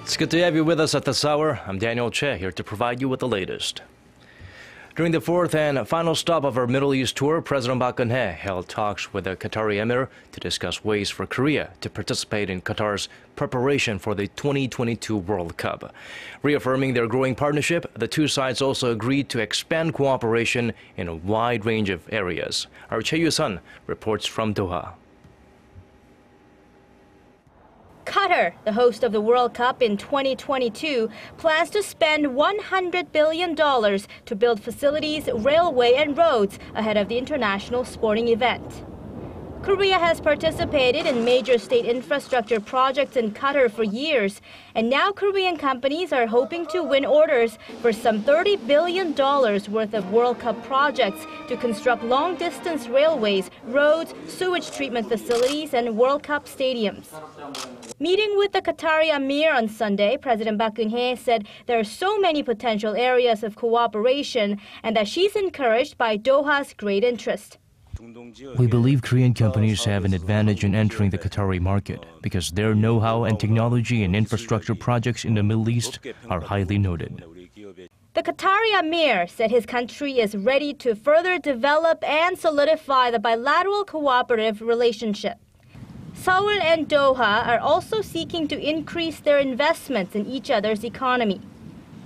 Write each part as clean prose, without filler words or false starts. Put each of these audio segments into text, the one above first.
It's good to have you with us at this hour. I'm Daniel Choy, here to provide you with the latest. During the fourth and final stop of our Middle East tour, President Park Geun-hye held talks with the Qatari emir to discuss ways for Korea to participate in Qatar's preparation for the 2022 World Cup. Reaffirming their growing partnership, the two sides also agreed to expand cooperation in a wide range of areas. Our Choi You-sun reports from Doha. Qatar, the host of the World Cup in 2022, plans to spend $100 billion to build facilities, railway and roads ahead of the international sporting event. Korea has participated in major state infrastructure projects in Qatar for years, and now Korean companies are hoping to win orders for some $30 billion worth of World Cup projects to construct long-distance railways, roads, sewage treatment facilities, and World Cup stadiums. Meeting with the Qatari emir on Sunday, President Park Geun-hye said there are so many potential areas of cooperation and that she's encouraged by Doha's great interest. We believe Korean companies have an advantage in entering the Qatari market because their know-how and technology in infrastructure projects in the Middle East are highly noted. The Qatari emir said his country is ready to further develop and solidify the bilateral cooperative relationship. Seoul and Doha are also seeking to increase their investments in each other's economy.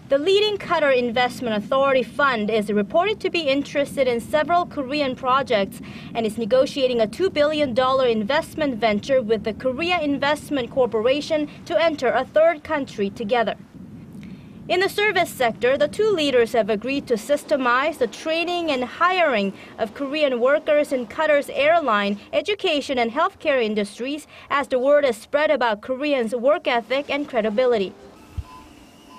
The leading Qatar Investment Authority Fund is reported to be interested in several Korean projects and is negotiating a $2 billion investment venture with the Korea Investment Corporation to enter a third country together. In the service sector, the two leaders have agreed to systemize the training and hiring of Korean workers in Qatar's airline, education, and healthcare industries as the word is spread about Koreans' work ethic and credibility.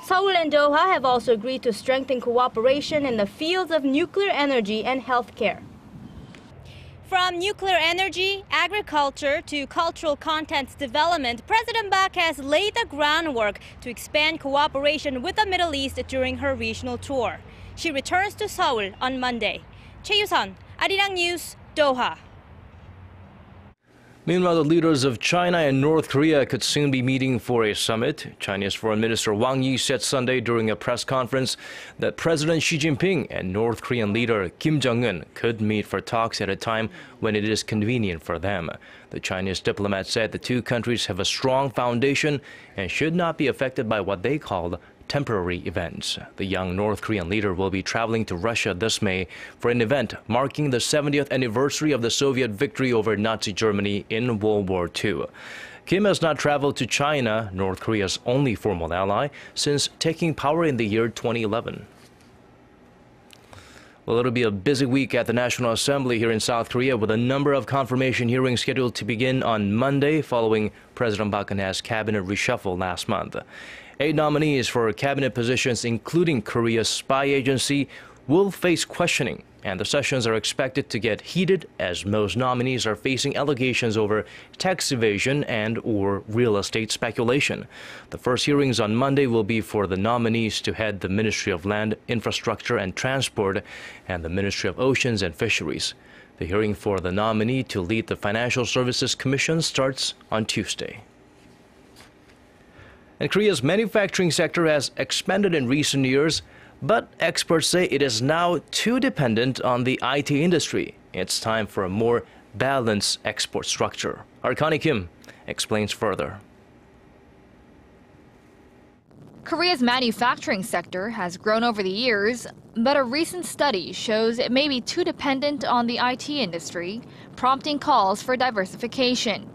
Seoul and Doha have also agreed to strengthen cooperation in the fields of nuclear energy and healthcare. From nuclear energy, agriculture to cultural contents development, President Park has laid the groundwork to expand cooperation with the Middle East during her regional tour. She returns to Seoul on Monday. Choi You-sun, Arirang News, Doha. Meanwhile, the leaders of China and North Korea could soon be meeting for a summit. Chinese Foreign Minister Wang Yi said Sunday during a press conference that President Xi Jinping and North Korean leader Kim Jong-un could meet for talks at a time when it is convenient for them. The Chinese diplomat said the two countries have a strong foundation and should not be affected by what they called temporary events. The young North Korean leader will be traveling to Russia this May for an event marking the 70th anniversary of the Soviet victory over Nazi Germany in World War II. Kim has not traveled to China, North Korea's only formal ally, since taking power in the year 2011. Well, it'll be a busy week at the National Assembly here in South Korea with a number of confirmation hearings scheduled to begin on Monday following President Park Geun-hye's cabinet reshuffle last month. 8 nominees for cabinet positions, including Korea's spy agency, will face questioning, and the sessions are expected to get heated as most nominees are facing allegations over tax evasion and/or real estate speculation. The first hearings on Monday will be for the nominees to head the Ministry of Land, Infrastructure and Transport and the Ministry of Oceans and Fisheries. The hearing for the nominee to lead the Financial Services Commission starts on Tuesday. And Korea's manufacturing sector has expanded in recent years, but experts say it is now too dependent on the IT industry. It's time for a more balanced export structure. Our Connie Kim explains further. Korea's manufacturing sector has grown over the years, but a recent study shows it may be too dependent on the IT industry, prompting calls for diversification.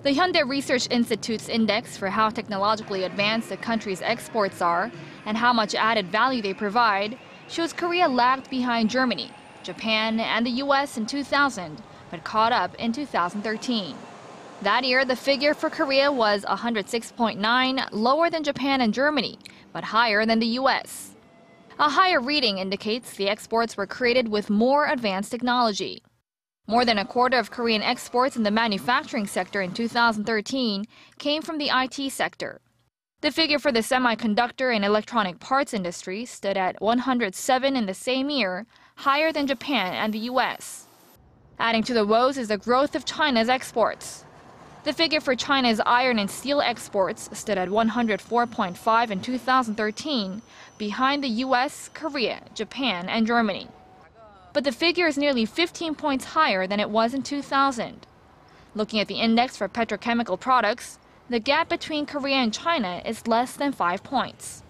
The Hyundai Research Institute's index for how technologically advanced the country's exports are and how much added value they provide shows Korea lagged behind Germany, Japan, and the US in 2000, but caught up in 2013. That year, the figure for Korea was 106.9, lower than Japan and Germany, but higher than the US. A higher reading indicates the exports were created with more advanced technology. More than a quarter of Korean exports in the manufacturing sector in 2013 came from the IT sector. The figure for the semiconductor and electronic parts industry stood at 107 in the same year, higher than Japan and the US. Adding to the woes is the growth of China's exports. The figure for China's iron and steel exports stood at 104.5 in 2013, behind the US, Korea, Japan, and Germany. But the figure is nearly 15 points higher than it was in 2000. Looking at the index for petrochemical products, the gap between Korea and China is less than 5 points.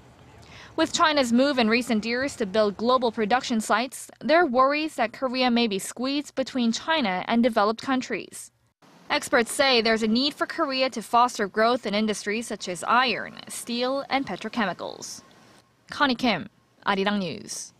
With China's move in recent years to build global production sites, there are worries that Korea may be squeezed between China and developed countries. Experts say there's a need for Korea to foster growth in industries such as iron, steel, and petrochemicals. Connie Kim, Arirang News.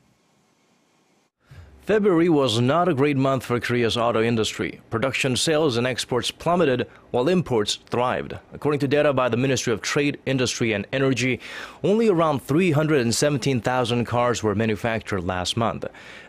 February was not a great month for Korea's auto industry. Production, sales, and exports plummeted while imports thrived. According to data by the Ministry of Trade, Industry, and Energy, only around 317,000 cars were manufactured last month.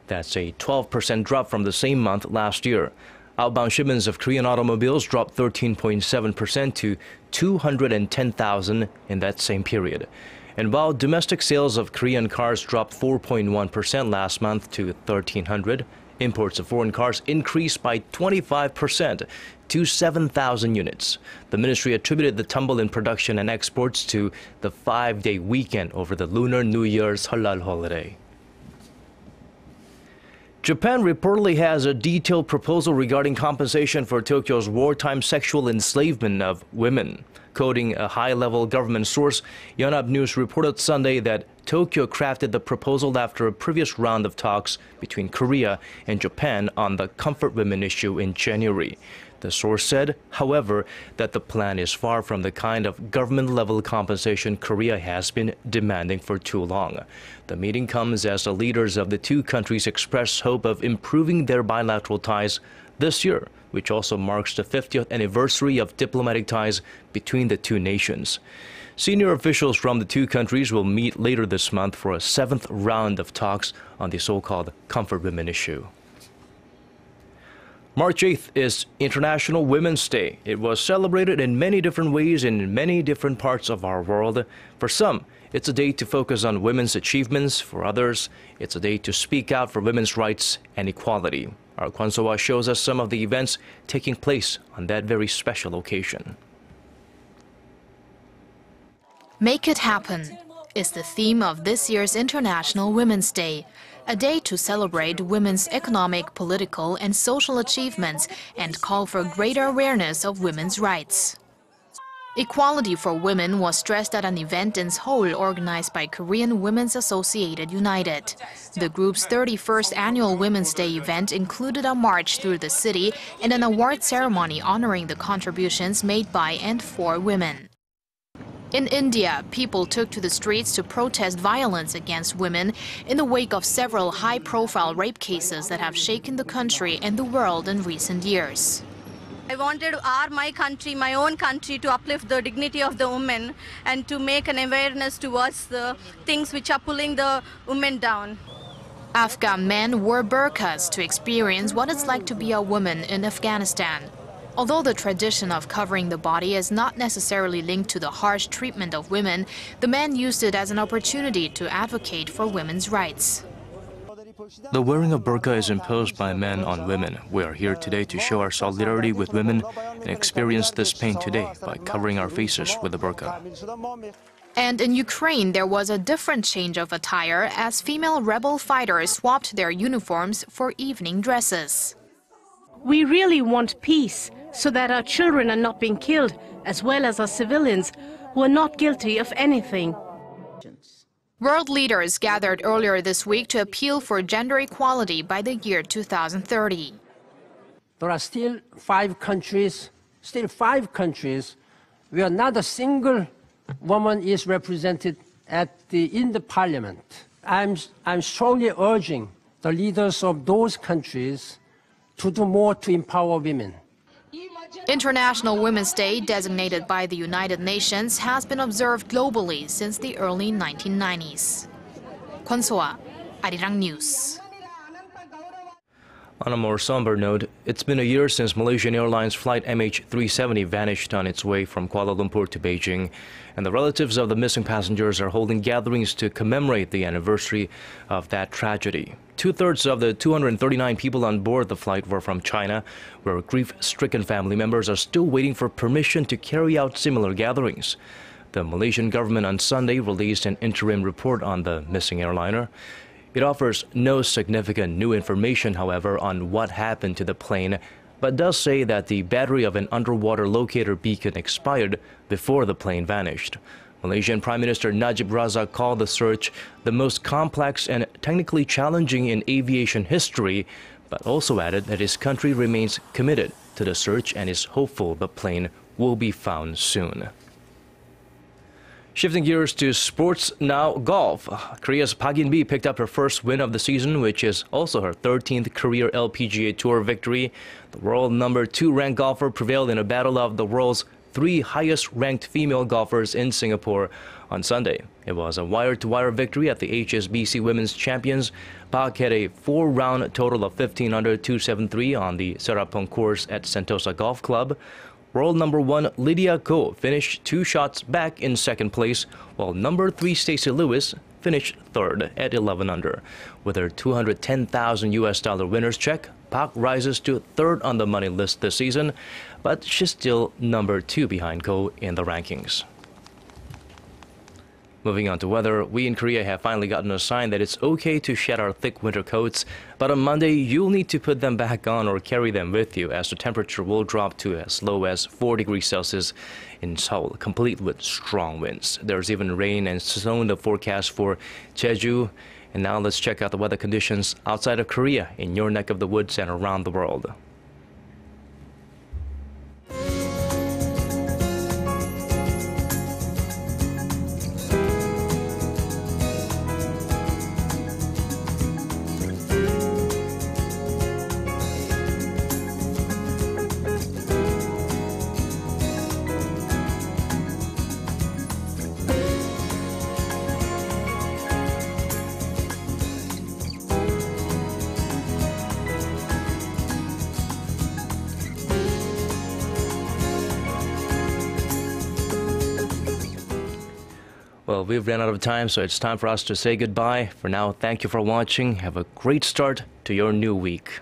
That's a 12% drop from the same month last year. Outbound shipments of Korean automobiles dropped 13.7% to 210,000 in that same period. And while domestic sales of Korean cars dropped 4.1% last month to 1,300, imports of foreign cars increased by 25% to 7,000 units. The ministry attributed the tumble in production and exports to the 5-day weekend over the Lunar New Year's Halal holiday. Japan reportedly has a detailed proposal regarding compensation for Tokyo's wartime sexual enslavement of women. Quoting a high-level government source, Yonhap News reported Sunday that Tokyo crafted the proposal after a previous round of talks between Korea and Japan on the comfort women issue in January. The source said, however, that the plan is far from the kind of government-level compensation Korea has been demanding for too long. The meeting comes as the leaders of the two countries express hope of improving their bilateral ties this year, which also marks the 50th anniversary of diplomatic ties between the two nations. Senior officials from the two countries will meet later this month for a 7th round of talks on the so-called comfort women issue. March 8th is International Women's Day. It was celebrated in many different ways in many different parts of our world. For some, it's a day to focus on women's achievements. For others, it's a day to speak out for women's rights and equality. Our Kwon So-hwa shows us some of the events taking place on that very special occasion. Make it happen is the theme of this year's International Women's Day, a day to celebrate women's economic, political, and social achievements and call for greater awareness of women's rights. Equality for women was stressed at an event in Seoul organized by Korean Women's Associated United. The group's 31st annual Women's Day event included a march through the city and an award ceremony honoring the contributions made by and for women. In India, people took to the streets to protest violence against women in the wake of several high-profile rape cases that have shaken the country and the world in recent years. I wanted my own country, to uplift the dignity of the women and to make an awareness towards the things which are pulling the women down. Afghan men wore burqas to experience what it's like to be a woman in Afghanistan. Although the tradition of covering the body is not necessarily linked to the harsh treatment of women, the men used it as an opportunity to advocate for women's rights. The wearing of burqa is imposed by men on women. We are here today to show our solidarity with women and experience this pain today by covering our faces with the burqa. And in Ukraine, there was a different change of attire as female rebel fighters swapped their uniforms for evening dresses. We really want peace so that our children are not being killed, as well as our civilians who are not guilty of anything. World leaders gathered earlier this week to appeal for gender equality by the year 2030. There are still five countries where not a single woman is represented in the parliament. I'm strongly urging the leaders of those countries to do more to empower women. International Women's Day, designated by the United Nations, has been observed globally since the early 1990s. Kwon So-hwa, Arirang News. On a more somber note, it's been a year since Malaysian Airlines flight MH370 vanished on its way from Kuala Lumpur to Beijing, and the relatives of the missing passengers are holding gatherings to commemorate the anniversary of that tragedy. Two-thirds of the 239 people on board the flight were from China, where grief-stricken family members are still waiting for permission to carry out similar gatherings. The Malaysian government on Sunday released an interim report on the missing airliner. It offers no significant new information, however, on what happened to the plane, but does say that the battery of an underwater locator beacon expired before the plane vanished. Malaysian Prime Minister Najib Razak called the search the most complex and technically challenging in aviation history, but also added that his country remains committed to the search and is hopeful the plane will be found soon. Shifting gears to sports now, golf. Korea's Park Geun-hye picked up her first win of the season, which is also her 13th career LPGA Tour victory. The world number 2 ranked golfer prevailed in a battle of the world's 3 highest ranked female golfers in Singapore on Sunday. It was a wire-to-wire victory at the HSBC Women's Champions. Park had a 4-round total of 15 under 273 on the Serapong course at Sentosa Golf Club. World number 1 Lydia Ko finished 2 shots back in second place, while number 3 Stacey Lewis finished third at 11 under. With her $210,000 winner's check, Park rises to third on the money list this season, but she's still number 2 behind Ko in the rankings. Moving on to weather, we in Korea have finally gotten a sign that it's okay to shed our thick winter coats, but on Monday you'll need to put them back on or carry them with you, as the temperature will drop to as low as 4 degrees Celsius in Seoul, complete with strong winds. There's even rain and snow in the forecast for Jeju. And now let's check out the weather conditions outside of Korea in your neck of the woods and around the world. Well, we've run out of time, so it's time for us to say goodbye. For now, thank you for watching. Have a great start to your new week.